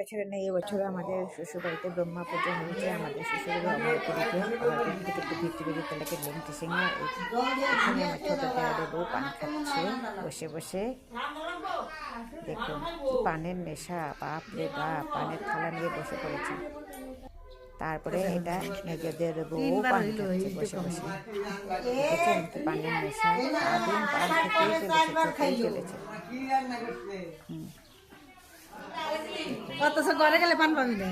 বছরে নেই, এবছর আমাদের শ্বশুরবাড়িতে ব্রহ্মা পুজো হয়েছে। আমাদের শ্বশুরবাড়ি অমরপুরীতে একটু ভিতরে যেতে লাগে লেমটি সিংহে। এখানে আমার ছোট দেওয়ারে বউ পান খাচ্ছে বসে বসে। দেখুন পানের নেশা, বাপ রে বাপ, পানের থালা নিয়ে বসে পড়েছে। তারপরে এটা নিজেদের বউ পান খাচ্ছে বসে বসে। দেখেছেন কি পানের নেশা, সারাদিন পান খেতেই চলেছে। অথচ ঘরে গেলে পান পাবি না,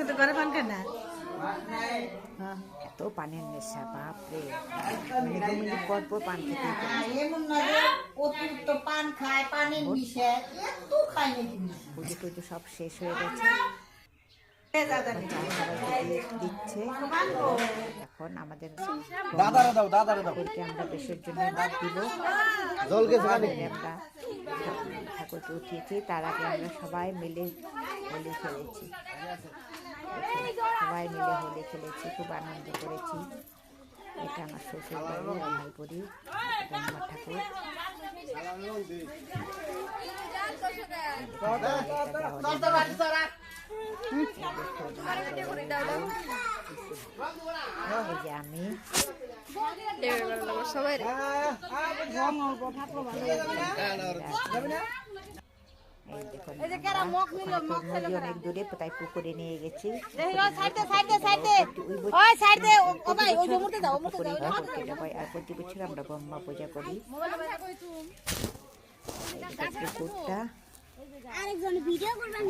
তো ঘরে পান খায় না। এত পানের নেশা, বাপ রে, মিনিট 2 মিনিট পর পর পান খেতে অতিরিক্ত পান খায়, পানের বিষয় এত খায় না। পুজো টুজো সব শেষ হয়ে গেছে, দিচ্ছে। এখন আমাদের আমরা বিসর্জনের বাদ দিব। আমরা ঠাকুরকে উঠিয়েছি, তার আগে আমরা সবাই মিলে হোলি খেলেছি। সবাই মিলে হোলি খেলেছি, খুব আনন্দ করেছি। এটা আমার শ্বশুর বাড়ি অমরপুরী, ব্রহ্মা ঠাকুর। আমি অনেক দূরে, তাই পুকুরে নিয়ে গেছি। আর প্রতি বছর আমরা ব্রহ্মা পূজা করি। পুকুরটা আরেকজন ভিডিও করবেন,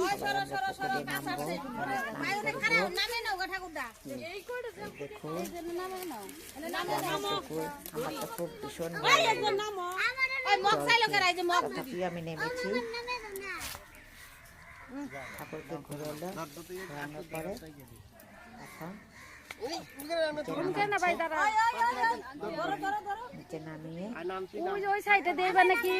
আমার তো খুব ভীষণ তথাপি আমি নেমেছি। ঠাকুরকে ঘোরানোর পরে এখন নিচে নামিয়ে ওই সাইডে দেবে নাকি?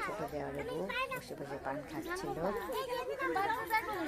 ছোট দেওয়ারে বউ বসে বসে পান খাচ্ছিল। ঠাকুর